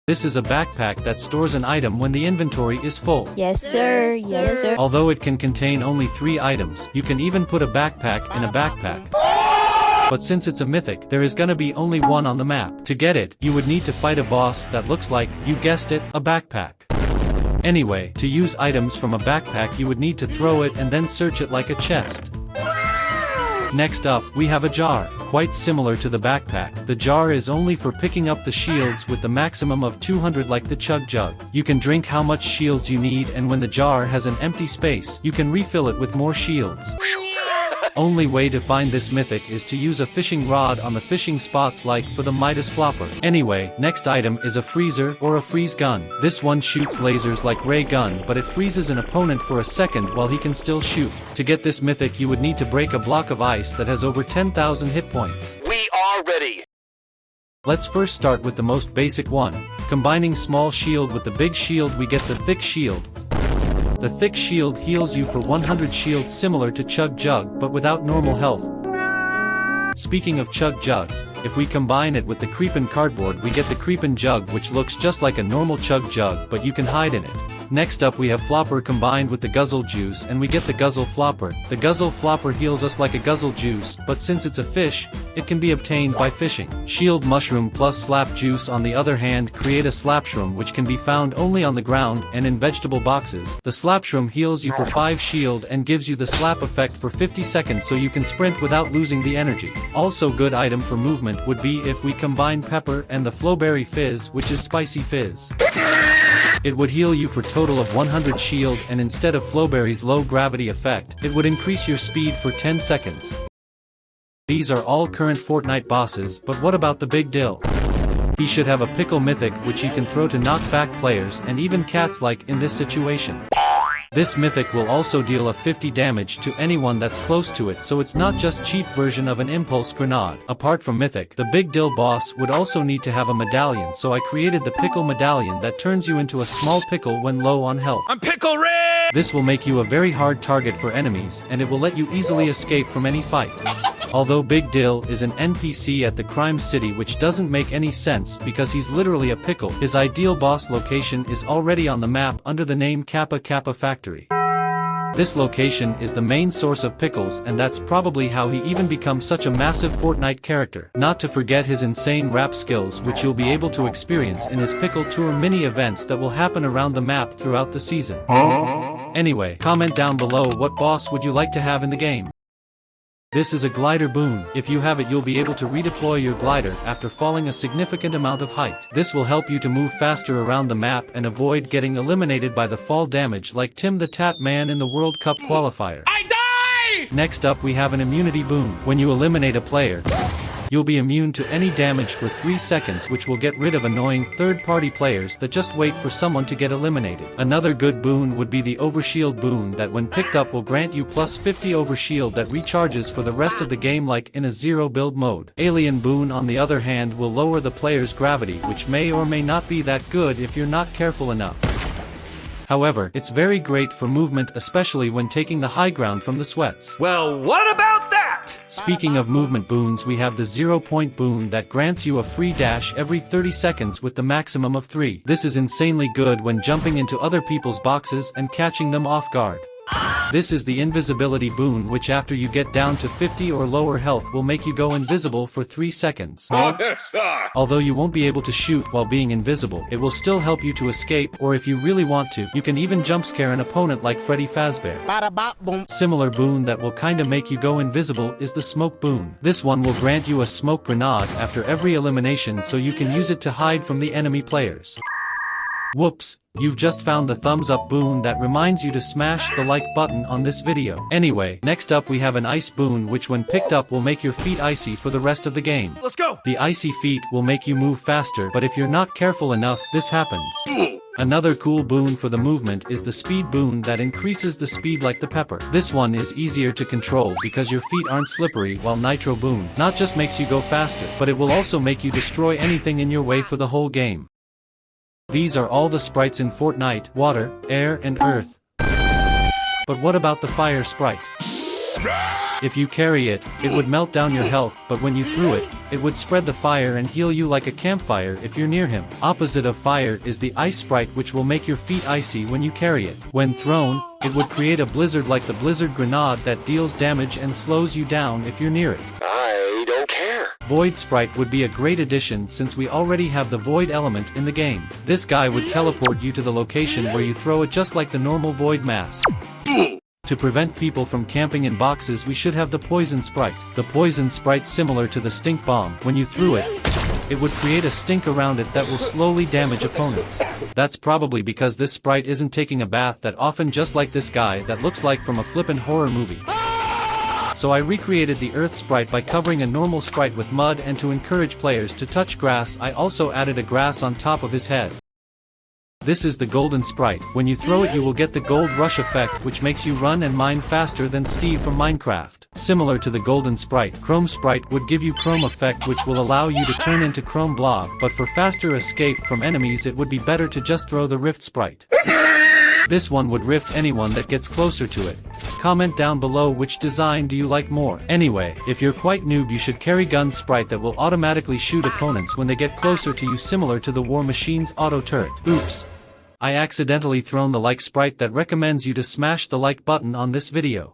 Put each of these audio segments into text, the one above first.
This is a backpack that stores an item when the inventory is full. Yes, sir. Yes, sir. Although it can contain only 3 items, you can even put a backpack in a backpack. But since it's a mythic, there is gonna be only one on the map. To get it, you would need to fight a boss that looks like, you guessed it, a backpack. Anyway, to use items from a backpack you would need to throw it and then search it like a chest. Next up, we have a jar. Quite similar to the backpack, the jar is only for picking up the shields with the maximum of 200 like the chug jug. You can drink how much shields you need, and when the jar has an empty space, you can refill it with more shields. Only way to find this mythic is to use a fishing rod on the fishing spots like for the Midas flopper. Anyway, next item is a freezer or a freeze gun. This one shoots lasers like ray gun, but it freezes an opponent for a second while he can still shoot. To get this mythic you would need to break a block of ice that has over 10,000 hit points. We are ready! Let's first start with the most basic one. Combining small shield with the big shield we get the thick shield. The thick shield heals you for 100 shields similar to Chug Jug but without normal health. Speaking of Chug Jug, if we combine it with the Creepin' Cardboard we get the Creepin' Jug, which looks just like a normal Chug Jug but you can hide in it. Next up we have Flopper combined with the Guzzle Juice and we get the Guzzle Flopper. The Guzzle Flopper heals us like a Guzzle Juice, but since it's a fish, it can be obtained by fishing. Shield Mushroom plus Slap Juice on the other hand create a Slapshroom which can be found only on the ground and in vegetable boxes. The Slapshroom heals you for 5 shield and gives you the slap effect for 50 seconds so you can sprint without losing the energy. Also good item for movement would be if we combine Pepper and the Flowberry Fizz, which is Spicy Fizz. It would heal you for total of 100 shield, and instead of Flowberry's low gravity effect, it would increase your speed for 10 seconds. These are all current Fortnite bosses, but what about the Big Dill? He should have a pickle mythic which he can throw to knock back players and even cats like in this situation. This mythic will also deal a 50 damage to anyone that's close to it, so it's not just cheap version of an impulse grenade. Apart from mythic, the Big Dill boss would also need to have a medallion, so I created the pickle medallion that turns you into a small pickle when low on health. I'm Pickle Red! This will make you a very hard target for enemies, and it will let you easily escape from any fight. Although Big Dill is an NPC at the crime city, which doesn't make any sense because he's literally a pickle, his ideal boss location is already on the map under the name Kappa Kappa Factory. This location is the main source of pickles, and that's probably how he even becomes such a massive Fortnite character. Not to forget his insane rap skills, which you'll be able to experience in his Pickle Tour mini events that will happen around the map throughout the season. Anyway, comment down below what boss would you like to have in the game. This is a glider boon. If you have it you'll be able to redeploy your glider after falling a significant amount of height. This will help you to move faster around the map and avoid getting eliminated by the fall damage like Tim the Tat Man in the World Cup qualifier. I die! Next up we have an immunity boon. When you eliminate a player, you'll be immune to any damage for 3 seconds, which will get rid of annoying third-party players that just wait for someone to get eliminated. Another good boon would be the Overshield boon that when picked up will grant you plus 50 Overshield that recharges for the rest of the game like in a zero build mode. Alien boon on the other hand will lower the player's gravity, which may or may not be that good if you're not careful enough. However, it's very great for movement, especially when taking the high ground from the sweats. Well, what about that? Speaking of movement boons, we have the 0-point boon that grants you a free dash every 30 seconds with the maximum of 3. This is insanely good when jumping into other people's boxes and catching them off guard. This is the invisibility boon, which after you get down to 50 or lower health will make you go invisible for 3 seconds. Although you won't be able to shoot while being invisible, it will still help you to escape, or if you really want to, you can even jump scare an opponent like Freddy Fazbear. Similar boon that will kinda make you go invisible is the smoke boon. This one will grant you a smoke grenade after every elimination so you can use it to hide from the enemy players. Whoops, you've just found the thumbs up boon that reminds you to smash the like button on this video. Anyway, next up we have an ice boon which when picked up will make your feet icy for the rest of the game. Let's go! The icy feet will make you move faster, but if you're not careful enough, this happens. Another cool boon for the movement is the speed boon that increases the speed like the pepper. This one is easier to control because your feet aren't slippery, while nitro boon not just makes you go faster, but it will also make you destroy anything in your way for the whole game. These are all the sprites in Fortnite: water, air, and earth. But what about the fire sprite? If you carry it, it would melt down your health, but when you threw it, it would spread the fire and heal you like a campfire if you're near him. Opposite of fire is the ice sprite, which will make your feet icy when you carry it. When thrown, it would create a blizzard like the blizzard grenade that deals damage and slows you down if you're near it. I don't care. Void sprite would be a great addition since we already have the void element in the game. This guy would teleport you to the location where you throw it just like the normal void mask. To prevent people from camping in boxes, we should have the poison sprite. The poison sprite, similar to the stink bomb, when you threw it, it would create a stink around it that will slowly damage opponents. That's probably because this sprite isn't taking a bath that often, just like this guy that looks like from a flippin' horror movie. So I recreated the earth sprite by covering a normal sprite with mud, and to encourage players to touch grass I also added a grass on top of his head. This is the golden sprite. When you throw it you will get the gold rush effect, which makes you run and mine faster than Steve from Minecraft. Similar to the golden sprite, chrome sprite would give you chrome effect, which will allow you to turn into chrome blob, but for faster escape from enemies it would be better to just throw the rift sprite. This one would rift anyone that gets closer to it. Comment down below which design do you like more. Anyway, if you're quite noob you should carry gun sprite that will automatically shoot opponents when they get closer to you, similar to the War Machine's auto turret. Oops. I accidentally thrown the like sprite that recommends you to smash the like button on this video.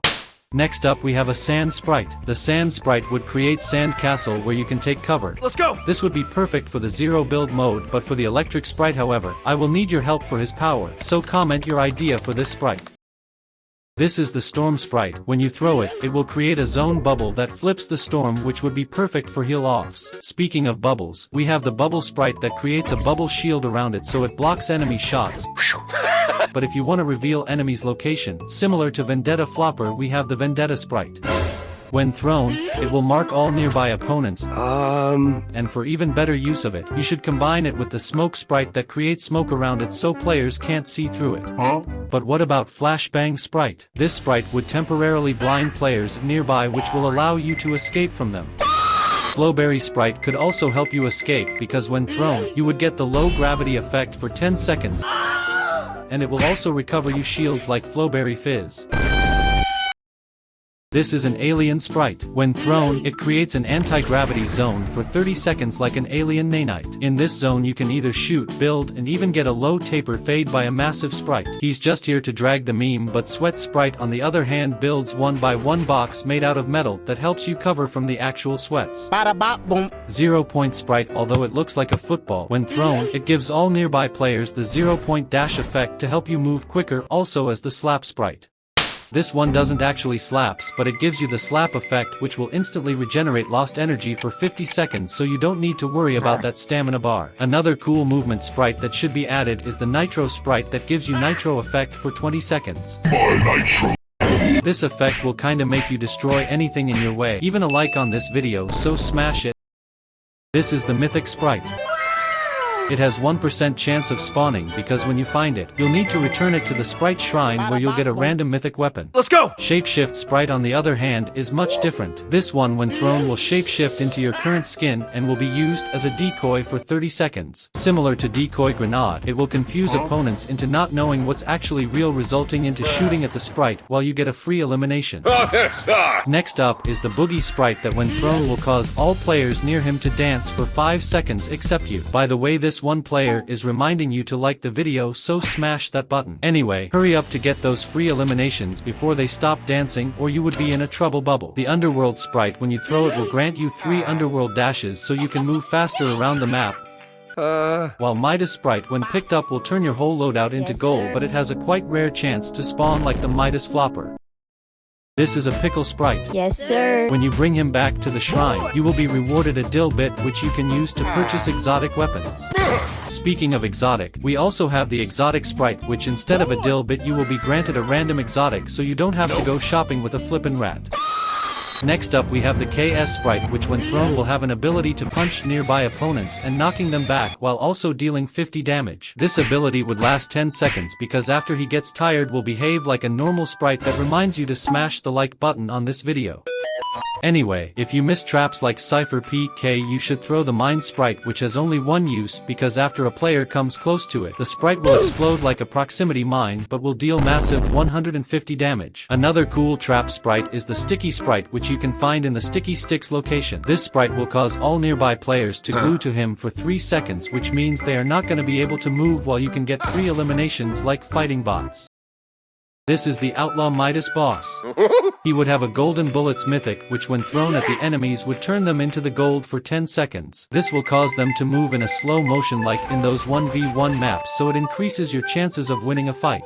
Next up we have a sand sprite. The sand sprite would create sand castle where you can take cover. Let's go. This would be perfect for the zero build mode, but for the electric sprite however, I will need your help for his power, so comment your idea for this sprite. This is the storm sprite. When you throw it, it will create a zone bubble that flips the storm, which would be perfect for heal-offs. Speaking of bubbles, we have the bubble sprite that creates a bubble shield around it so it blocks enemy shots. But if you want to reveal enemy's location, similar to Vendetta Flopper, we have the Vendetta sprite. When thrown, it will mark all nearby opponents. And for even better use of it, you should combine it with the smoke sprite that creates smoke around it so players can't see through it. But what about Flashbang sprite? This sprite would temporarily blind players nearby, which will allow you to escape from them. Flowberry sprite could also help you escape because when thrown, you would get the low gravity effect for 10 seconds. And it will also recover you shields like Flowberry Fizz. This is an alien sprite. When thrown, it creates an anti-gravity zone for 30 seconds like an alien nanite. In this zone you can either shoot, build, and even get a low taper fade by a massive sprite. He's just here to drag the meme, but Sweat sprite on the other hand builds 1x1 box made out of metal that helps you cover from the actual sweats. 0 point sprite, although it looks like a football, when thrown, it gives all nearby players the 0 point dash effect to help you move quicker, also as the slap sprite. This one doesn't actually slaps, but it gives you the slap effect, which will instantly regenerate lost energy for 50 seconds, so you don't need to worry about that stamina bar. Another cool movement sprite that should be added is the nitro sprite that gives you nitro effect for 20 seconds. This effect will kinda make you destroy anything in your way. Even a like on this video, so smash it. This is the mythic sprite. It has 1% chance of spawning because when you find it, you'll need to return it to the sprite shrine where you'll get a random mythic weapon. Let's go! Shapeshift sprite on the other hand is much different. This one when thrown will shapeshift into your current skin and will be used as a decoy for 30 seconds. Similar to decoy grenade, it will confuse opponents into not knowing what's actually real, resulting into shooting at the sprite while you get a free elimination. Next up is the boogie sprite that when thrown will cause all players near him to dance for 5 seconds except you. By the way, this one player is reminding you to like the video, so smash that button. Anyway, hurry up to get those free eliminations before they stop dancing or you would be in a trouble bubble. The underworld sprite when you throw it will grant you 3 underworld dashes so you can move faster around the map. While Midas sprite when picked up will turn your whole loadout into gold, but it has a quite rare chance to spawn like the Midas flopper. This is a pickle sprite. Yes, sir. When you bring him back to the shrine, you will be rewarded a dill bit which you can use to purchase exotic weapons. Speaking of exotic, we also have the exotic sprite which instead of a dill bit you will be granted a random exotic so you don't have to go shopping with a flippin' rat. Next up we have the KS sprite which when thrown will have an ability to punch nearby opponents and knocking them back while also dealing 50 damage. This ability would last 10 seconds because after he gets tired will behave like a normal sprite that reminds you to smash the like button on this video. Anyway, if you miss traps like Cypher PK, you should throw the mine sprite, which has only one use because after a player comes close to it, the sprite will explode like a proximity mine but will deal massive 150 damage. Another cool trap sprite is the sticky sprite, which you can find in the sticky sticks location. This sprite will cause all nearby players to glue to him for 3 seconds, which means they are not going to be able to move while you can get 3 eliminations like fighting bots. This is the Outlaw Midas boss. He would have a golden bullets mythic, which when thrown at the enemies would turn them into the gold for 10 seconds. This will cause them to move in a slow motion like in those 1v1 maps, so it increases your chances of winning a fight.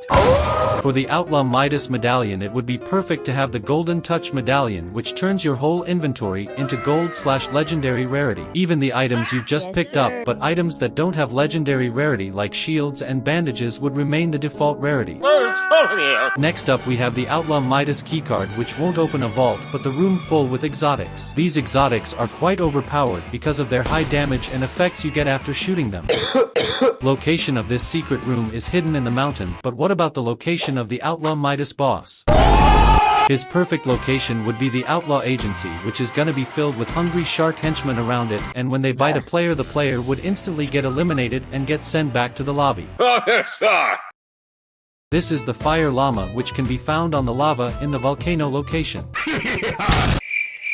For the Outlaw Midas medallion, it would be perfect to have the Golden Touch medallion, which turns your whole inventory into gold/legendary rarity. Even the items you've just picked up, but items that don't have legendary rarity like shields and bandages would remain the default rarity. Next up we have the Outlaw Midas keycard, which won't open a vault but the room full with exotics. These exotics are quite overpowered because of their high damage and effects you get after shooting them. Location of this secret room is hidden in the mountain, but what about the location of the Outlaw Midas boss? His perfect location would be the Outlaw Agency, which is gonna be filled with hungry shark henchmen around it, and when they bite a player, the player would instantly get eliminated and get sent back to the lobby. This is the Fire Llama, which can be found on the lava in the volcano location.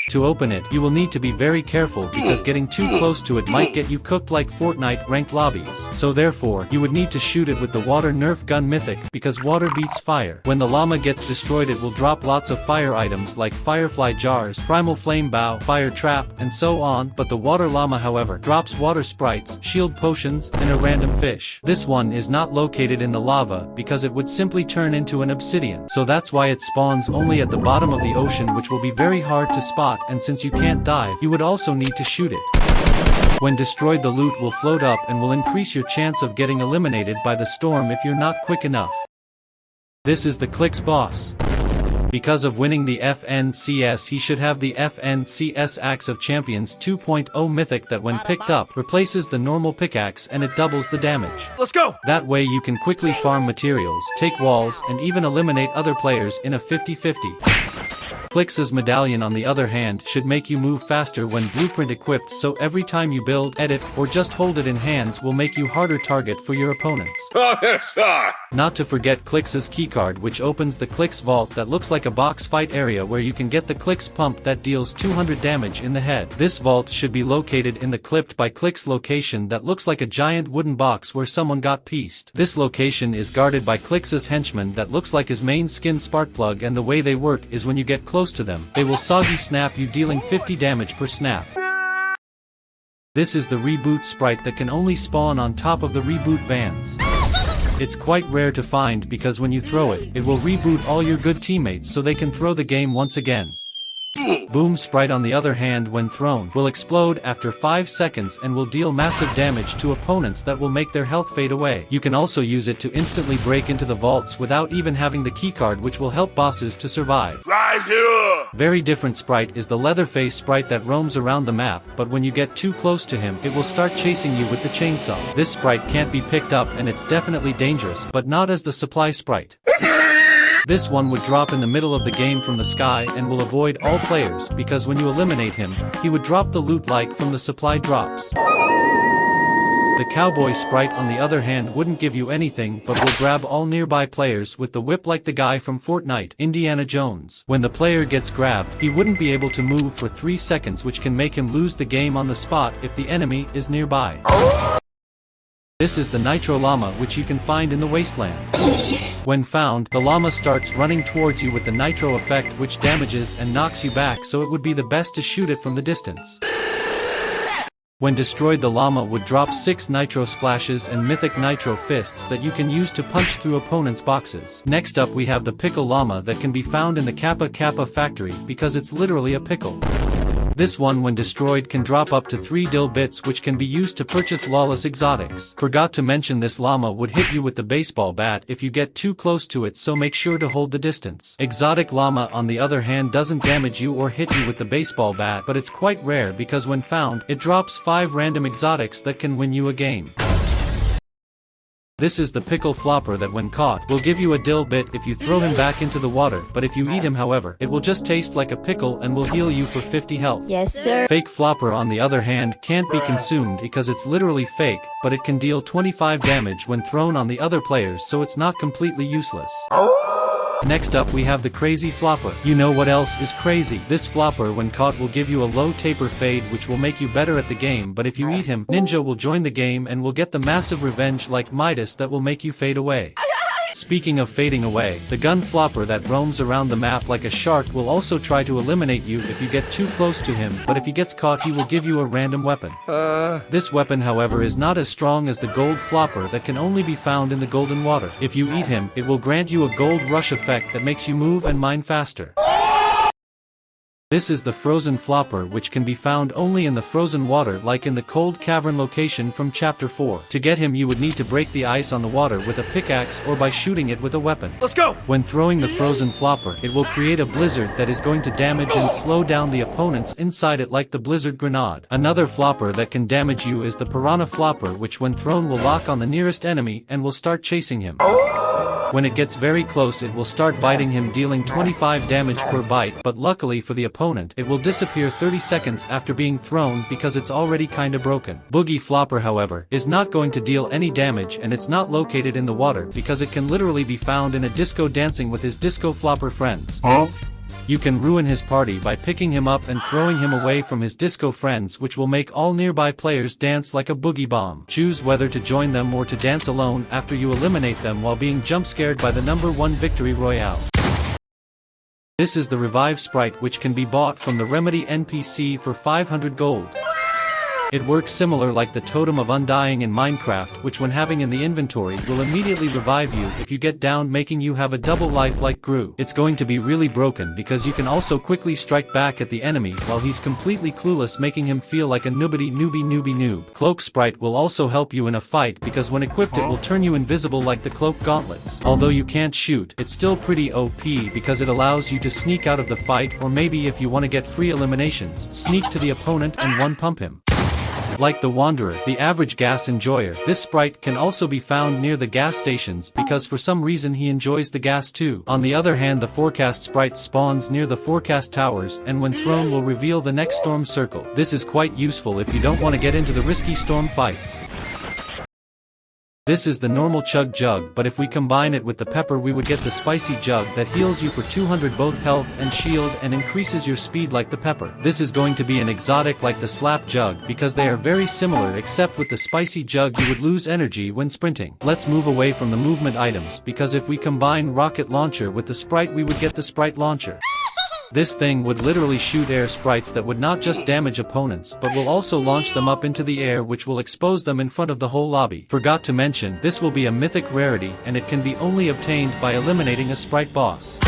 To open it, you will need to be very careful because getting too close to it might get you cooked like Fortnite ranked lobbies. So therefore, you would need to shoot it with the water Nerf gun mythic because water beats fire. When the llama gets destroyed, it will drop lots of fire items like firefly jars, primal flame bow, fire trap, and so on, but the water llama however drops water sprites, shield potions, and a random fish. This one is not located in the lava because it would simply turn into an obsidian. So that's why it spawns only at the bottom of the ocean, which will be very hard to spot, and since you can't dive, you would also need to shoot it. When destroyed, the loot will float up and will increase your chance of getting eliminated by the storm if you're not quick enough. This is the Clicks boss. Because of winning the FNCS, he should have the FNCS Axe of Champions 2.0 mythic that when picked up, replaces the normal pickaxe and it doubles the damage. Let's go! That way you can quickly farm materials, take walls, and even eliminate other players in a 50-50. Clix's medallion on the other hand should make you move faster when blueprint equipped, so every time you build, edit, or just hold it in hands will make you harder target for your opponents. Not to forget Clix's keycard, which opens the Clix vault that looks like a box fight area where you can get the Clix pump that deals 200 damage in the head. This vault should be located in the Clipped by Clix location that looks like a giant wooden box where someone got pieced. This location is guarded by Clix's henchman that looks like his main skin Sparkplug, and the way they work is when you get close to them, they will soggy snap you, dealing 50 damage per snap. This is the Reboot sprite that can only spawn on top of the Reboot vans. It's quite rare to find because when you throw it, it will reboot all your good teammates so they can throw the game once again. Boom sprite on the other hand, when thrown, will explode after 5 seconds and will deal massive damage to opponents that will make their health fade away. You can also use it to instantly break into the vaults without even having the keycard, which will help bosses to survive. Right here! Very different sprite is the Leatherface sprite that roams around the map, but when you get too close to him, it will start chasing you with the chainsaw. This sprite can't be picked up and it's definitely dangerous, but not as the supply sprite. This one would drop in the middle of the game from the sky and will avoid all players because when you eliminate him, he would drop the loot like from the supply drops. The Cowboy sprite on the other hand wouldn't give you anything but will grab all nearby players with the whip like the guy from Fortnite, Indiana Jones. When the player gets grabbed, he wouldn't be able to move for 3 seconds, which can make him lose the game on the spot if the enemy is nearby. This is the Nitro Llama, which you can find in the wasteland. When found, the llama starts running towards you with the nitro effect, which damages and knocks you back, so it would be the best to shoot it from the distance. When destroyed, the llama would drop 6 nitro splashes and mythic nitro fists that you can use to punch through opponents' boxes. Next up we have the Pickle Llama that can be found in the Kappa Kappa factory because it's literally a pickle. This one when destroyed can drop up to 3 dill bits, which can be used to purchase lawless exotics. Forgot to mention this llama would hit you with the baseball bat if you get too close to it, so make sure to hold the distance. Exotic llama on the other hand doesn't damage you or hit you with the baseball bat, but it's quite rare because when found, it drops 5 random exotics that can win you a game. This is the pickle flopper that when caught, will give you a dill bit if you throw him back into the water, but if you eat him however, it will just taste like a pickle and will heal you for 50 health. Yes, sir. Fake flopper on the other hand can't be consumed because it's literally fake, but it can deal 25 damage when thrown on the other players, so it's not completely useless. Next up we have the crazy flopper. You know what else is crazy? This flopper when caught will give you a low taper fade which will make you better at the game, but if you eat him, Ninja will join the game and will get the massive revenge like Midas that will make you fade away. Speaking of fading away, the gun flopper that roams around the map like a shark will also try to eliminate you if you get too close to him, but if he gets caught he will give you a random weapon. This weapon however is not as strong as the gold flopper that can only be found in the golden water. If you eat him, it will grant you a gold rush effect that makes you move and mine faster. This is the frozen flopper which can be found only in the frozen water like in the cold cavern location from chapter 4. To get him you would need to break the ice on the water with a pickaxe or by shooting it with a weapon. Let's go! When throwing the frozen flopper, it will create a blizzard that is going to damage and slow down the opponents inside it like the blizzard grenade. Another flopper that can damage you is the piranha flopper which when thrown will lock on the nearest enemy and will start chasing him. When it gets very close it will start biting him dealing 25 damage per bite, but luckily for the opponent it will disappear 30 seconds after being thrown because it's already kinda broken. Boogie flopper however, is not going to deal any damage and it's not located in the water because it can literally be found in a disco dancing with his disco flopper friends. You can ruin his party by picking him up and throwing him away from his disco friends which will make all nearby players dance like a boogie bomb. Choose whether to join them or to dance alone after you eliminate them while being jump scared by the #1 victory royale. This is the revive sprite which can be bought from the Remedy NPC for 500 gold. It works similar like the Totem of Undying in Minecraft which when having in the inventory will immediately revive you if you get down making you have a double life like Gru. It's going to be really broken because you can also quickly strike back at the enemy while he's completely clueless making him feel like a noob. Cloak sprite will also help you in a fight because when equipped it will turn you invisible like the cloak gauntlets. Although you can't shoot, it's still pretty OP because it allows you to sneak out of the fight or maybe if you want to get free eliminations, sneak to the opponent and one pump him. Like the Wanderer, the average gas enjoyer, this sprite can also be found near the gas stations because for some reason he enjoys the gas too. On the other hand the forecast sprite spawns near the forecast towers and when thrown will reveal the next storm circle. This is quite useful if you don't want to get into the risky storm fights. This is the normal chug jug, but if we combine it with the pepper we would get the spicy jug that heals you for 200 both health and shield and increases your speed like the pepper. This is going to be an exotic like the slap jug because they are very similar except with the spicy jug you would lose energy when sprinting. Let's move away from the movement items because if we combine rocket launcher with the sprite we would get the sprite launcher. This thing would literally shoot air sprites that would not just damage opponents but will also launch them up into the air which will expose them in front of the whole lobby. Forgot to mention, this will be a mythic rarity and it can be only obtained by eliminating a sprite boss.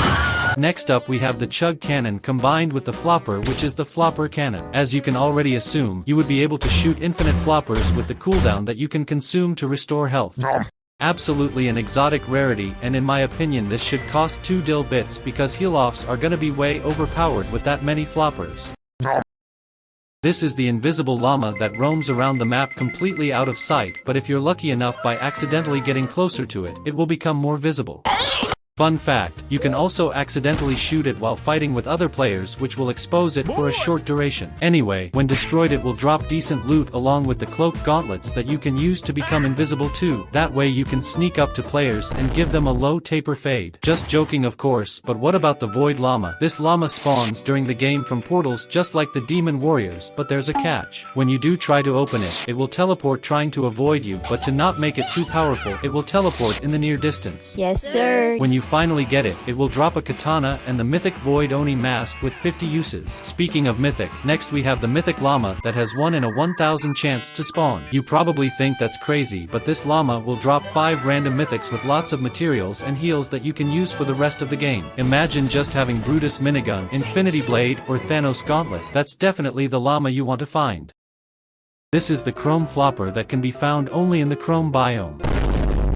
Next up we have the chug cannon combined with the flopper which is the flopper cannon. As you can already assume, you would be able to shoot infinite floppers with the cooldown that you can consume to restore health. Absolutely an exotic rarity and in my opinion this should cost 2 dill bits because heal-offs are gonna be way overpowered with that many floppers. This is the invisible llama that roams around the map completely out of sight, but if you're lucky enough by accidentally getting closer to it, it will become more visible. Fun fact, you can also accidentally shoot it while fighting with other players which will expose it for a short duration. Anyway, when destroyed it will drop decent loot along with the cloak gauntlets that you can use to become invisible too. That way you can sneak up to players and give them a low taper fade. Just joking of course, but what about the void llama? This llama spawns during the game from portals just like the demon warriors, but there's a catch. When you do try to open it, it will teleport trying to avoid you, but to not make it too powerful, it will teleport in the near distance. Yes, sir. When you finally get it, it will drop a katana and the mythic void oni mask with 50 uses. Speaking of mythic, next we have the mythic llama that has 1 in a 1000 chance to spawn. You probably think that's crazy, but this llama will drop 5 random mythics with lots of materials and heals that you can use for the rest of the game. Imagine just having Brutus minigun, Infinity Blade, or Thanos gauntlet. That's definitely the llama you want to find. This is the chrome flopper that can be found only in the chrome biome.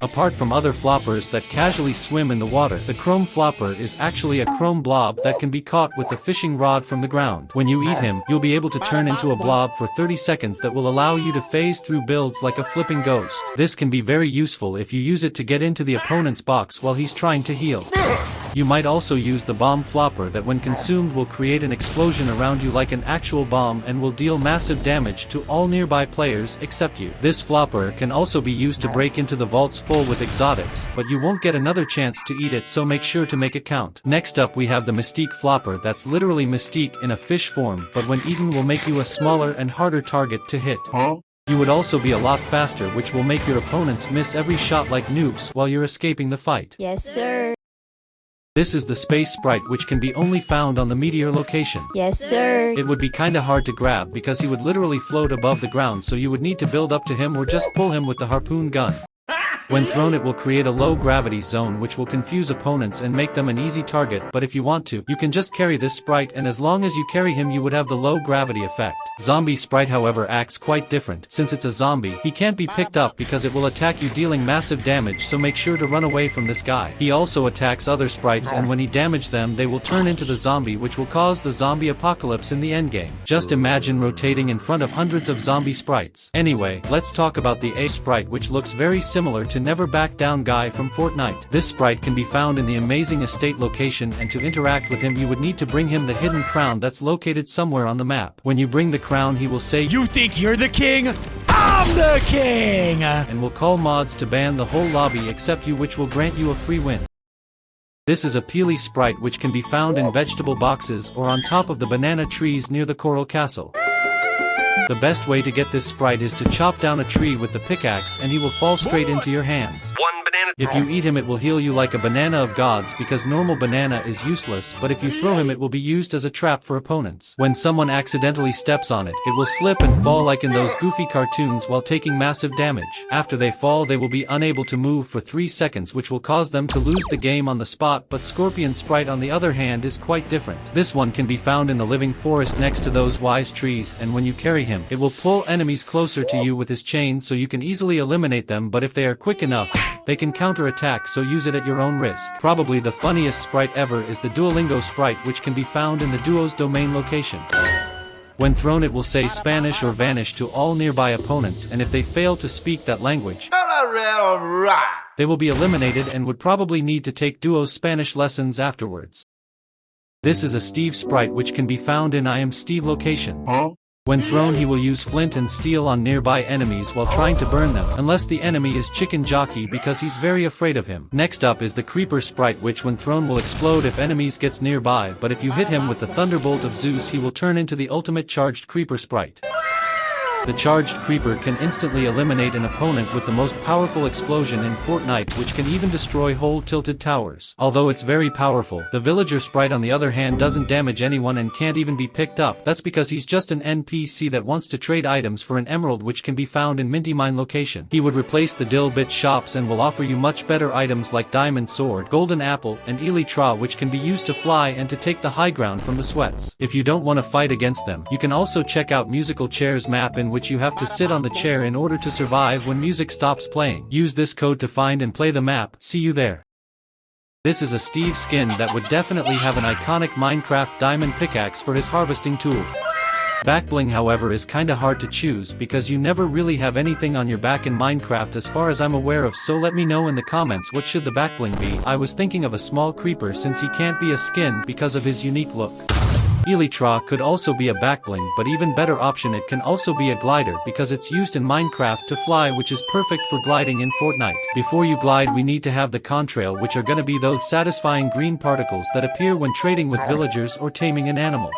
Apart from other floppers that casually swim in the water, the chrome flopper is actually a chrome blob that can be caught with a fishing rod from the ground. When you eat him, you'll be able to turn into a blob for 30 seconds that will allow you to phase through builds like a flipping ghost. This can be very useful if you use it to get into the opponent's box while he's trying to heal. You might also use the bomb flopper that when consumed will create an explosion around you like an actual bomb and will deal massive damage to all nearby players except you. This flopper can also be used to break into the vaults full with exotics, but you won't get another chance to eat it, so make sure to make it count. Next up we have the Mystique flopper. That's literally Mystique in a fish form, but when eaten will make you a smaller and harder target to hit. You would also be a lot faster, which will make your opponents miss every shot like noobs while you're escaping the fight. Yes, sir. This is the space sprite, which can be only found on the meteor location. Yes, sir. It would be kinda hard to grab because he would literally float above the ground, so you would need to build up to him or just pull him with the harpoon gun. When thrown it will create a low gravity zone which will confuse opponents and make them an easy target, but if you want to, you can just carry this sprite, and as long as you carry him you would have the low gravity effect. Zombie sprite however acts quite different. Since it's a zombie, he can't be picked up because it will attack you dealing massive damage, so make sure to run away from this guy. He also attacks other sprites, and when he damages them they will turn into the zombie, which will cause the zombie apocalypse in the endgame. Just imagine rotating in front of hundreds of zombie sprites. Anyway, let's talk about the A sprite, which looks very similar to Never Back Down guy from Fortnite. This sprite can be found in the Amazing Estate location, and to interact with him you would need to bring him the hidden crown that's located somewhere on the map. When you bring the crown he will say, "You think you're the king? I'm the king!" and will call mods to ban the whole lobby except you, which will grant you a free win. This is a Peely sprite which can be found in vegetable boxes or on top of the banana trees near the Coral Castle. The best way to get this sprite is to chop down a tree with the pickaxe and he will fall straight into your hands. One banana. If you eat him it will heal you like a banana of gods, because normal banana is useless, but if you throw him it will be used as a trap for opponents. When someone accidentally steps on it, it will slip and fall like in those goofy cartoons while taking massive damage. After they fall they will be unable to move for 3 seconds, which will cause them to lose the game on the spot, but Scorpion sprite on the other hand is quite different. This one can be found in the living forest next to those wise trees, and when you carry him, it will pull enemies closer to you with his chain so you can easily eliminate them, but if they are quick enough, they can counter-attack, so use it at your own risk. Probably the funniest sprite ever is the Duolingo sprite, which can be found in the Duo's domain location. When thrown it will say Spanish or vanish to all nearby opponents, and if they fail to speak that language, they will be eliminated and would probably need to take Duo's Spanish lessons afterwards. This is a Steve sprite which can be found in I Am Steve location. When thrown he will use flint and steel on nearby enemies while trying to burn them, unless the enemy is Chicken Jockey, because he's very afraid of him. Next up is the Creeper sprite, which when thrown will explode if enemies gets nearby, but if you hit him with the Thunderbolt of Zeus he will turn into the ultimate charged Creeper sprite. The charged creeper can instantly eliminate an opponent with the most powerful explosion in Fortnite, which can even destroy whole tilted towers. Although it's very powerful, the villager sprite on the other hand doesn't damage anyone and can't even be picked up. That's because he's just an NPC that wants to trade items for an emerald, which can be found in Minty Mine location. He would replace the Dilbit shops and will offer you much better items like Diamond Sword, Golden Apple, and Elytra, which can be used to fly and to take the high ground from the sweats. If you don't want to fight against them, you can also check out Musical Chairs map, in which you have to sit on the chair in order to survive when music stops playing. Use this code to find and play the map. See you there. This is a Steve skin that would definitely have an iconic Minecraft diamond pickaxe for his harvesting tool. Backbling however is kinda hard to choose because you never really have anything on your back in Minecraft as far as I'm aware of, so let me know in the comments what should the backbling be. I was thinking of a small creeper since he can't be a skin because of his unique look. Elytra could also be a backbling, but even better option, it can also be a glider because it's used in Minecraft to fly, which is perfect for gliding in Fortnite. Before you glide we need to have the contrail, which are gonna be those satisfying green particles that appear when trading with villagers or taming an animal.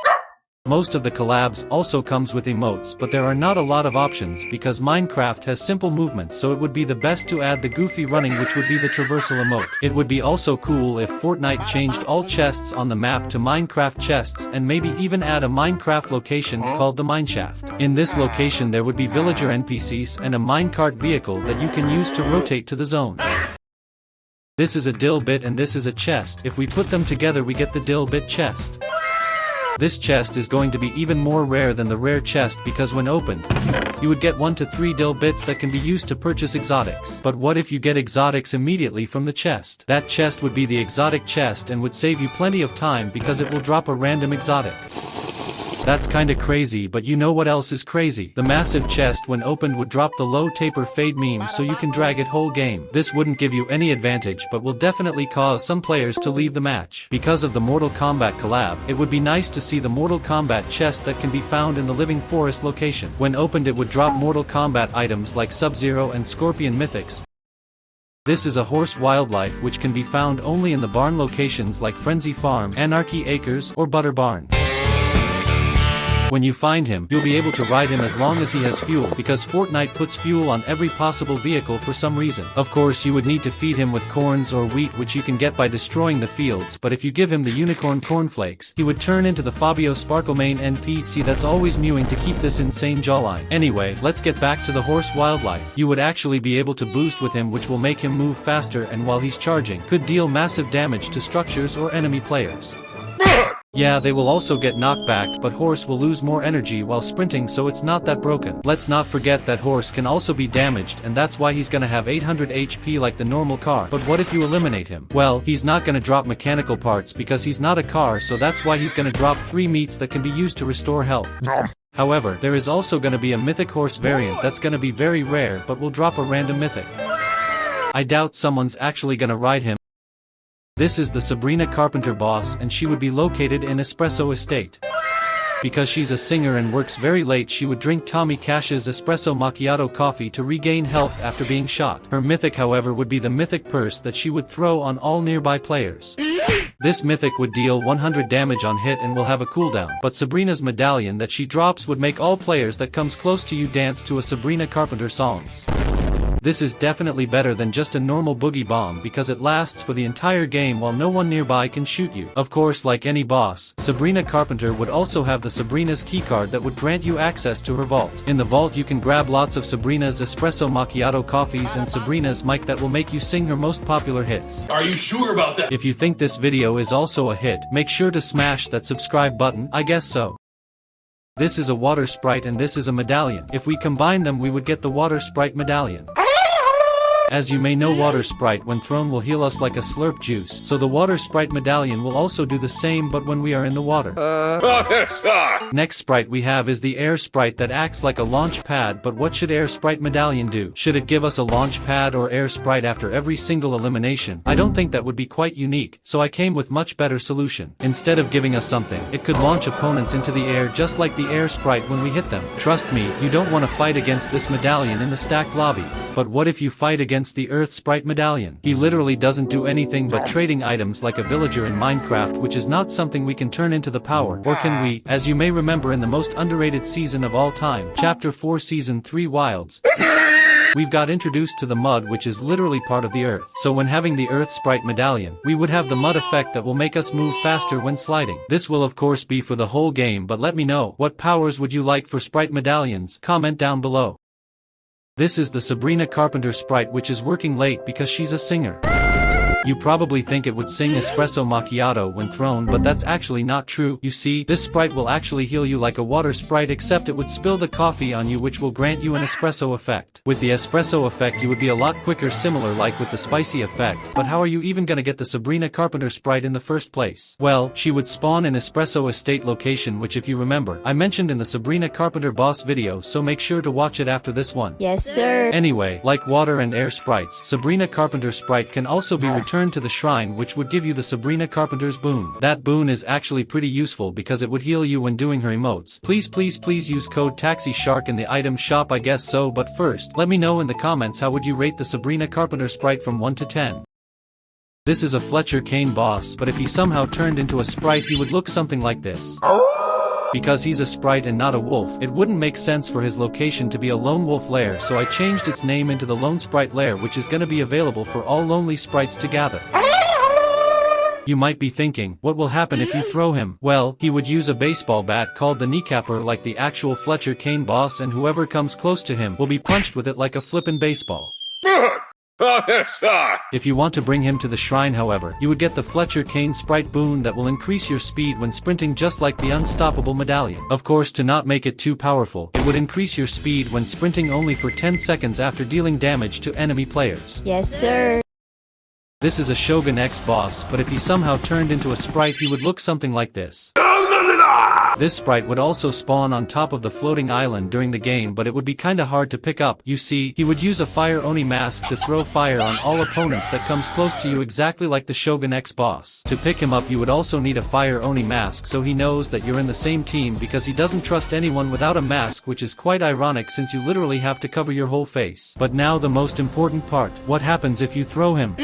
Most of the collabs also comes with emotes, but there are not a lot of options because Minecraft has simple movements, so it would be the best to add the goofy running, which would be the traversal emote. It would be also cool if Fortnite changed all chests on the map to Minecraft chests, and maybe even add a Minecraft location called the Mineshaft. In this location there would be villager NPCs and a minecart vehicle that you can use to rotate to the zone. This is a Dilbit and this is a chest. If we put them together we get the Dilbit chest. This chest is going to be even more rare than the rare chest because when opened, you would get 1 to 3 dill bits that can be used to purchase exotics. But what if you get exotics immediately from the chest? That chest would be the exotic chest and would save you plenty of time because it will drop a random exotic. That's kinda crazy, but you know what else is crazy? The massive chest when opened would drop the low taper fade meme so you can drag it whole game. This wouldn't give you any advantage but will definitely cause some players to leave the match. Because of the Mortal Kombat collab, it would be nice to see the Mortal Kombat chest that can be found in the Living Forest location. When opened it would drop Mortal Kombat items like Sub-Zero and Scorpion mythics. This is a horse wildlife which can be found only in the barn locations like Frenzy Farm, Anarchy Acres, or Butter Barn. When you find him, you'll be able to ride him as long as he has fuel because Fortnite puts fuel on every possible vehicle for some reason. Of course you would need to feed him with corns or wheat which you can get by destroying the fields, but if you give him the unicorn cornflakes, he would turn into the Fabio Sparklemane NPC that's always mewing to keep this insane jawline. Anyway, let's get back to the horse wildlife. You would actually be able to boost with him which will make him move faster and while he's charging, could deal massive damage to structures or enemy players. Yeah, they will also get knocked back, but horse will lose more energy while sprinting so it's not that broken. Let's not forget that horse can also be damaged and that's why he's gonna have 800 HP like the normal car. But what if you eliminate him? Well, he's not gonna drop mechanical parts because he's not a car, so that's why he's gonna drop 3 meats that can be used to restore health. However, there is also gonna be a mythic horse variant that's gonna be very rare but will drop a random mythic. I doubt someone's actually gonna ride him. This is the Sabrina Carpenter boss and she would be located in Espresso Estate. Because she's a singer and works very late she would drink Tommy Cash's Espresso Macchiato coffee to regain health after being shot. Her mythic however would be the mythic purse that she would throw on all nearby players. This mythic would deal 100 damage on hit and will have a cooldown, but Sabrina's medallion that she drops would make all players that comes close to you dance to a Sabrina Carpenter songs. This is definitely better than just a normal boogie bomb because it lasts for the entire game while no one nearby can shoot you. Of course, like any boss, Sabrina Carpenter would also have the Sabrina's keycard that would grant you access to her vault. In the vault you can grab lots of Sabrina's Espresso Macchiato coffees and Sabrina's mic that will make you sing her most popular hits. Are you sure about that? If you think this video is also a hit, make sure to smash that subscribe button. I guess so. This is a water sprite and this is a medallion. If we combine them we would get the water sprite medallion. As you may know, water sprite when thrown will heal us like a slurp juice, so the water sprite medallion will also do the same but when we are in the water. Next sprite we have is the air sprite that acts like a launch pad, but what should air sprite medallion do? Should it give us a launch pad or air sprite after every single elimination? I don't think that would be quite unique, so I came with much better solution. Instead of giving us something, it could launch opponents into the air just like the air sprite when we hit them. Trust me, you don't want to fight against this medallion in the stacked lobbies. But what if you fight against the Earth Sprite medallion? He literally doesn't do anything but trading items like a villager in Minecraft, which is not something we can turn into the power, or can we? As you may remember in the most underrated season of all time, Chapter 4 Season 3 Wilds, we've got introduced to the mud which is literally part of the earth. So when having the Earth Sprite medallion, we would have the mud effect that will make us move faster when sliding. This will of course be for the whole game, but let me know, what powers would you like for sprite medallions? Comment down below. This is the Sabrina Carpenter sprite which is working late because she's a singer. You probably think it would sing Espresso Macchiato when thrown, but that's actually not true. You see, this sprite will actually heal you like a water sprite, except it would spill the coffee on you which will grant you an espresso effect. With the espresso effect you would be a lot quicker, similar like with the spicy effect, but how are you even gonna get the Sabrina Carpenter sprite in the first place? Well, she would spawn in Espresso Estate location, which if you remember, I mentioned in the Sabrina Carpenter boss video, so make sure to watch it after this one. Yes, sir. Anyway, like water and air sprites, Sabrina Carpenter sprite can also be returned to the shrine which would give you the Sabrina Carpenter's boon. That boon is actually pretty useful because it would heal you when doing her emotes. Please use code TAXISHARK in the item shop, I guess so, but first, let me know in the comments how would you rate the Sabrina Carpenter sprite from 1 to 10. This is a Fletcher Kane boss, but if he somehow turned into a sprite he would look something like this. Because he's a sprite and not a wolf, it wouldn't make sense for his location to be a lone wolf lair, so I changed its name into the Lone Sprite Lair, which is gonna be available for all lonely sprites to gather. You might be thinking, what will happen if you throw him? Well, he would use a baseball bat called the kneecapper like the actual Fletcher Kane boss, and whoever comes close to him will be punched with it like a flippin' baseball. If you want to bring him to the shrine however, you would get the Fletcher Cane Sprite boon that will increase your speed when sprinting just like the Unstoppable medallion. Of course, to not make it too powerful, it would increase your speed when sprinting only for 10 seconds after dealing damage to enemy players. Yes, sir. This is a Shogun X boss, but if he somehow turned into a sprite he would look something like this. This sprite would also spawn on top of the floating island during the game, but it would be kinda hard to pick up. You see, he would use a Fire Oni mask to throw fire on all opponents that comes close to you, exactly like the Shogun X boss. To pick him up you would also need a Fire Oni mask so he knows that you're in the same team, because he doesn't trust anyone without a mask, which is quite ironic since you literally have to cover your whole face. But now the most important part, what happens if you throw him?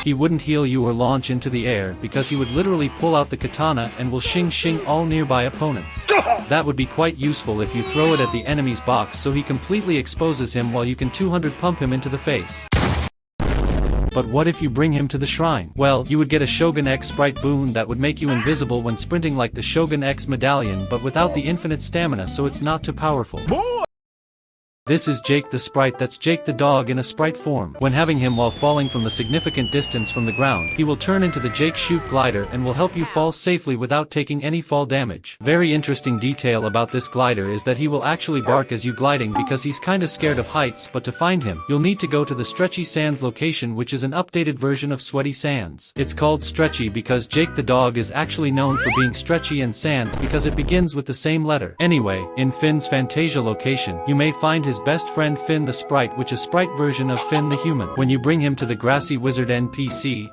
He wouldn't heal you or launch into the air, because he would literally pull out the katana and will shing all nearby opponents. That would be quite useful if you throw it at the enemy's box so he completely exposes him while you can 200 pump him into the face. But what if you bring him to the shrine? Well, you would get a Shogun X Sprite boon that would make you invisible when sprinting like the Shogun X medallion, but without the infinite stamina, so it's not too powerful. This is Jake the Sprite. That's Jake the dog in a sprite form. When having him while falling from the significant distance from the ground, he will turn into the Jake Shoot glider and will help you fall safely without taking any fall damage. Very interesting detail about this glider is that he will actually bark as you gliding because he's kinda scared of heights, but to find him, you'll need to go to the Stretchy Sands location, which is an updated version of Sweaty Sands. It's called Stretchy because Jake the dog is actually known for being stretchy, and Sands because it begins with the same letter. Anyway, in Finn's Fantasia location, you may find his best friend Finn the Sprite, which is sprite version of Finn the human. When you bring him to the Grassy Wizard NPC,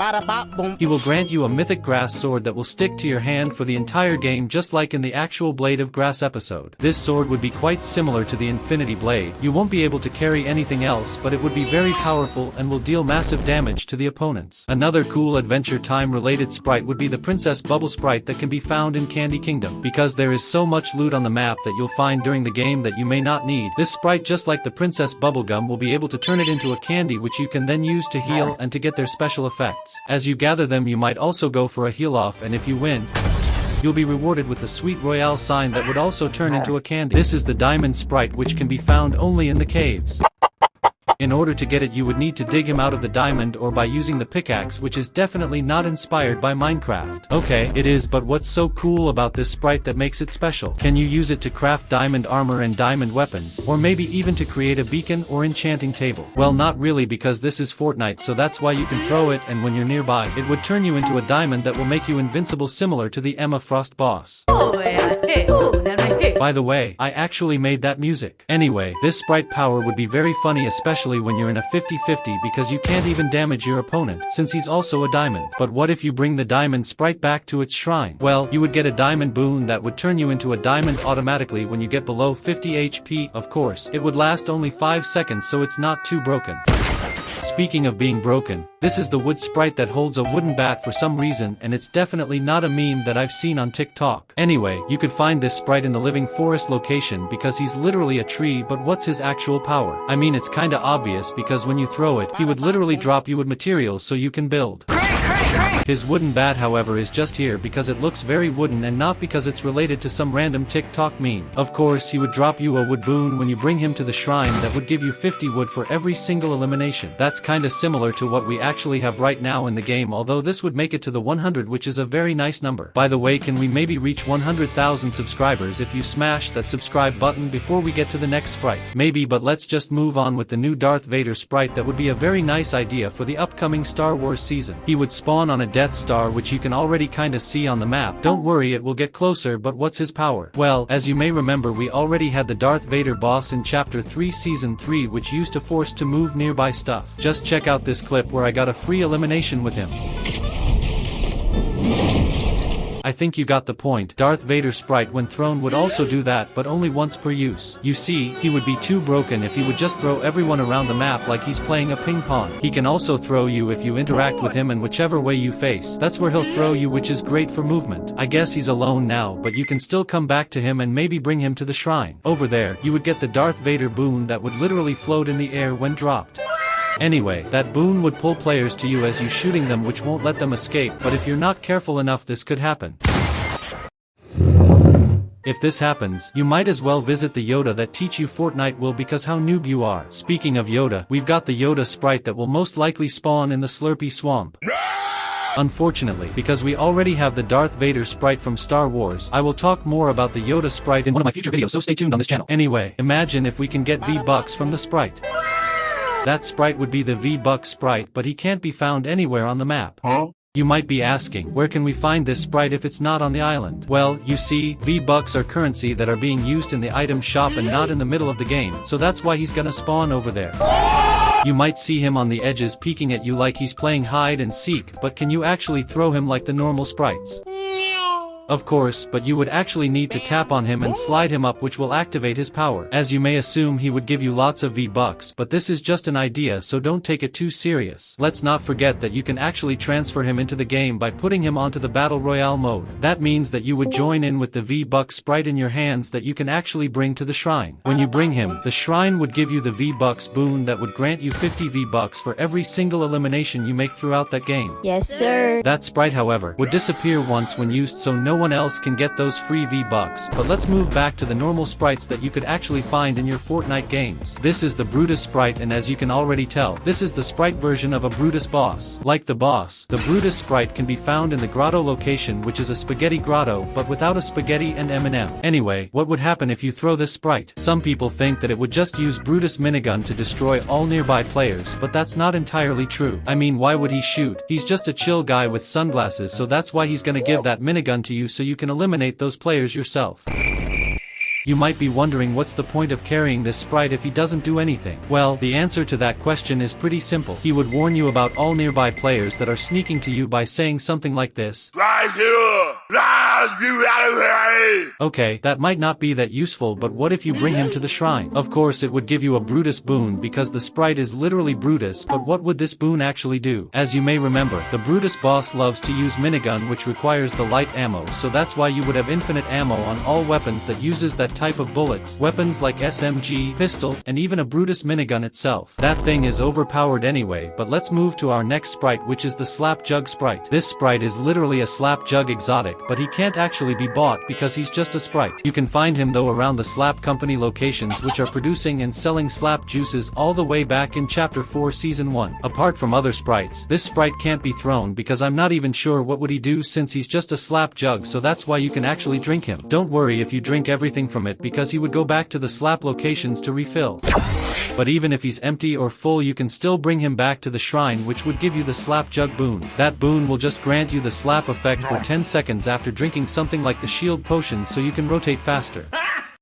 he will grant you a mythic grass sword that will stick to your hand for the entire game, just like in the actual Blade of Grass episode. This sword would be quite similar to the Infinity Blade. You won't be able to carry anything else, but it would be very powerful and will deal massive damage to the opponents. Another cool Adventure Time related sprite would be the Princess Bubble Sprite that can be found in Candy Kingdom. Because there is so much loot on the map that you'll find during the game that you may not need, this sprite, just like the Princess Bubblegum, will be able to turn it into a candy which you can then use to heal and to get their special effects. As you gather them you might also go for a heal off, and if you win, you'll be rewarded with the Sweet Royale sign that would also turn into a candy. This is the Diamond Sprite, which can be found only in the caves. In order to get it you would need to dig him out of the diamond or by using the pickaxe, which is definitely not inspired by Minecraft. Okay, it is, but what's so cool about this sprite that makes it special? Can you use it to craft diamond armor and diamond weapons, or maybe even to create a beacon or enchanting table? Well, not really, because this is Fortnite, so that's why you can throw it, and when you're nearby, it would turn you into a diamond that will make you invincible, similar to the Emma Frost boss. By the way, I actually made that music. Anyway, this sprite power would be very funny, especially when you're in a 50-50, because you can't even damage your opponent, since he's also a diamond. But what if you bring the diamond sprite back to its shrine? Well, you would get a diamond boon that would turn you into a diamond automatically when you get below 50 HP, of course. It would last only 5 seconds, so it's not too broken. Speaking of being broken, this is the wood sprite that holds a wooden bat for some reason, and it's definitely not a meme that I've seen on TikTok. Anyway, you could find this sprite in the Living Forest location because he's literally a tree, but what's his actual power? I mean, it's kinda obvious because when you throw it, he would literally drop you wood materials so you can build. His wooden bat, however, is just here because it looks very wooden and not because it's related to some random TikTok meme. Of course, he would drop you a wood boon when you bring him to the shrine that would give you 50 wood for every single elimination. That's kinda similar to what we actually have right now in the game, although this would make it to the 100, which is a very nice number. By the way, can we maybe reach 100,000 subscribers if you smash that subscribe button before we get to the next sprite? Maybe, but let's just move on with the new Darth Vader sprite. That would be a very nice idea for the upcoming Star Wars season. He would spawn on a Death Star, which you can already kinda see on the map. Don't worry, it will get closer, but what's his power? Well, as you may remember, we already had the Darth Vader boss in Chapter 3 Season 3, which used to force to move nearby stuff. Just check out this clip where I got a free elimination with him. I think you got the point. Darth Vader sprite when thrown would also do that, but only once per use. You see, he would be too broken if he would just throw everyone around the map like he's playing a ping pong. He can also throw you if you interact with him, and whichever way you face, that's where he'll throw you, which is great for movement. I guess he's alone now, but you can still come back to him and maybe bring him to the shrine. Over there, you would get the Darth Vader boon that would literally float in the air when dropped. Anyway, that boon would pull players to you as you shooting them, which won't let them escape, but if you're not careful enough this could happen. If this happens, you might as well visit the Yoda that teach you Fortnite will because how noob you are. Speaking of Yoda, we've got the Yoda sprite that will most likely spawn in the Slurpy Swamp. Unfortunately, because we already have the Darth Vader sprite from Star Wars, I will talk more about the Yoda sprite in one of my future videos, so stay tuned on this channel. Anyway, imagine if we can get V-Bucks from the sprite. That sprite would be the V-Buck sprite, but he can't be found anywhere on the map. You might be asking, where can we find this sprite if it's not on the island? Well, you see, V-Bucks are currency that are being used in the item shop and not in the middle of the game, so that's why he's gonna spawn over there. You might see him on the edges peeking at you like he's playing hide and seek, but can you actually throw him like the normal sprites? Of course, but you would actually need to tap on him and slide him up, which will activate his power. As you may assume, he would give you lots of V-Bucks, but this is just an idea, so don't take it too serious. Let's not forget that you can actually transfer him into the game by putting him onto the Battle Royale mode. That means that you would join in with the V-Buck sprite in your hands that you can actually bring to the shrine. When you bring him, the shrine would give you the V-Bucks boon that would grant you 50 V-Bucks for every single elimination you make throughout that game. Yes, sir. That sprite, however, would disappear once when used, so no one else can get those free V-Bucks. But let's move back to the normal sprites that you could actually find in your Fortnite games. This is the Brutus sprite, and as you can already tell, this is the sprite version of a Brutus boss. Like the boss, the Brutus sprite can be found in the grotto location, which is a spaghetti grotto, but without a spaghetti and M&M. Anyway, what would happen if you throw this sprite? Some people think that it would just use Brutus minigun to destroy all nearby players, but that's not entirely true. I mean, why would he shoot? He's just a chill guy with sunglasses, so that's why he's gonna give that minigun to you so you can eliminate those players yourself. You might be wondering what's the point of carrying this sprite if he doesn't do anything. Well, the answer to that question is pretty simple. He would warn you about all nearby players that are sneaking to you by saying something like this. Okay, that might not be that useful, but what if you bring him to the shrine? Of course it would give you a Brutus boon because the sprite is literally Brutus, but what would this boon actually do? As you may remember, the Brutus boss loves to use minigun, which requires the light ammo, so that's why you would have infinite ammo on all weapons that uses that type of bullets, weapons like SMG, pistol, and even a Brutus minigun itself. That thing is overpowered anyway, but let's move to our next sprite, which is the Slap Jug sprite. This sprite is literally a Slap Jug exotic, but he can't actually be bought because he's just a sprite. You can find him though around the Slap Company locations, which are producing and selling slap juices all the way back in Chapter 4 Season 1. Apart from other sprites, this sprite can't be thrown because I'm not even sure what would he do since he's just a Slap Jug, so that's why you can actually drink him. Don't worry if you drink everything from it because he would go back to the slap locations to refill. But even if he's empty or full, you can still bring him back to the shrine, which would give you the Slap Jug boon. That boon will just grant you the slap effect for 10 seconds after drinking something like the shield potion so you can rotate faster.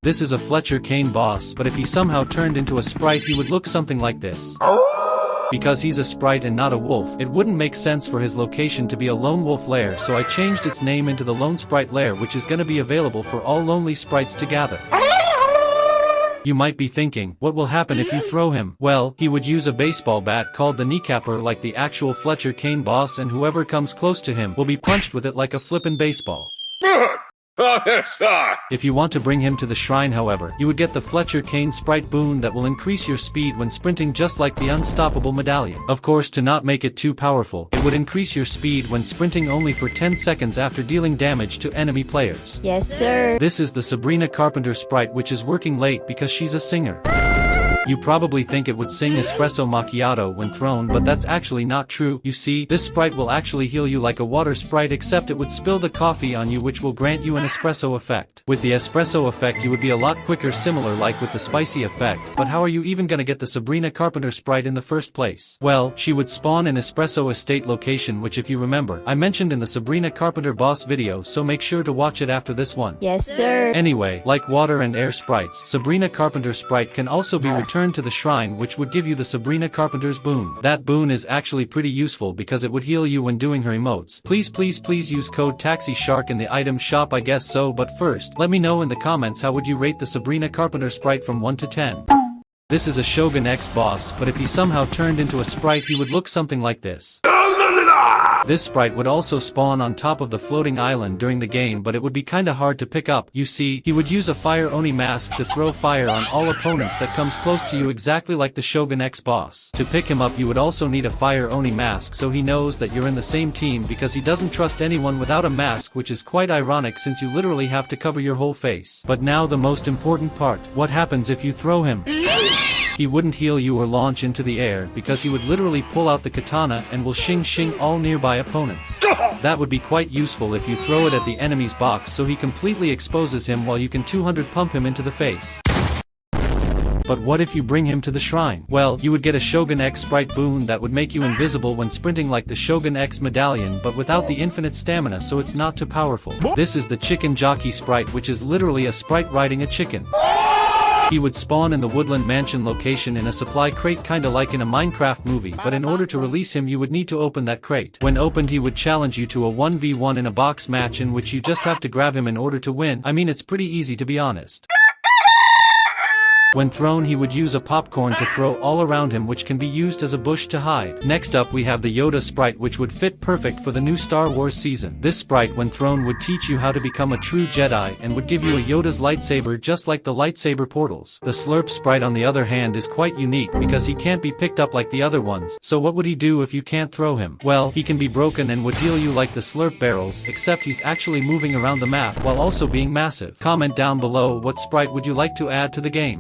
This is a Fletcher Kane boss, but if he somehow turned into a sprite he would look something like this. Because he's a sprite and not a wolf, it wouldn't make sense for his location to be a lone wolf lair, so I changed its name into the Lone Sprite Lair, which is gonna be available for all lonely sprites to gather. You might be thinking, what will happen if you throw him? Well, he would use a baseball bat called the kneecapper like the actual Fletcher Kane boss, and whoever comes close to him will be punched with it like a flippin' baseball. If you want to bring him to the shrine, however, you would get the Fletcher Kane sprite boon that will increase your speed when sprinting, just like the unstoppable medallion. Of course, to not make it too powerful, it would increase your speed when sprinting only for 10 seconds after dealing damage to enemy players. Yes, sir. This is the Sabrina Carpenter sprite, which is working late because she's a singer. You probably think it would sing espresso macchiato when thrown, but that's actually not true. You see, this sprite will actually heal you like a water sprite, except it would spill the coffee on you, which will grant you an espresso effect. With the espresso effect you would be a lot quicker, similar like with the spicy effect, but how are you even gonna get the Sabrina Carpenter sprite in the first place? Well, she would spawn in Espresso Estate location, which if you remember, I mentioned in the Sabrina Carpenter boss video, so make sure to watch it after this one. Yes, sir. Anyway, like water and air sprites, Sabrina Carpenter sprite can also be returned to the shrine, which would give you the Sabrina Carpenter's boon. That boon is actually pretty useful because it would heal you when doing her emotes. Please use code TaxiShark in the item shop, I guess so, but first, let me know in the comments how would you rate the Sabrina Carpenter sprite from 1 to 10. This is a Shogun X boss, but if he somehow turned into a sprite he would look something like this. This sprite would also spawn on top of the floating island during the game, but it would be kinda hard to pick up. You see, he would use a Fire Oni mask to throw fire on all opponents that comes close to you, exactly like the Shogun X boss. To pick him up you would also need a Fire Oni mask so he knows that you're in the same team, because he doesn't trust anyone without a mask, which is quite ironic since you literally have to cover your whole face. But now the most important part. What happens if you throw him? He wouldn't heal you or launch into the air, because he would literally pull out the katana and will shing all nearby opponents. That would be quite useful if you throw it at the enemy's box so he completely exposes him while you can 200 pump him into the face. But what if you bring him to the shrine? Well, you would get a Shogun X sprite boon that would make you invisible when sprinting like the Shogun X medallion, but without the infinite stamina, so it's not too powerful. This is the chicken jockey sprite, which is literally a sprite riding a chicken. He would spawn in the Woodland Mansion location in a supply crate, kinda like in a Minecraft movie, but in order to release him you would need to open that crate. When opened he would challenge you to a 1v1 in a box match in which you just have to grab him in order to win. I mean, it's pretty easy to be honest. When thrown he would use a popcorn to throw all around him, which can be used as a bush to hide. Next up we have the Yoda sprite, which would fit perfect for the new Star Wars season. This sprite when thrown would teach you how to become a true Jedi and would give you a Yoda's lightsaber, just like the lightsaber portals. The Slurp sprite on the other hand is quite unique because he can't be picked up like the other ones. So what would he do if you can't throw him? Well, he can be broken and would heal you like the Slurp barrels, except he's actually moving around the map while also being massive. Comment down below what sprite would you like to add to the game.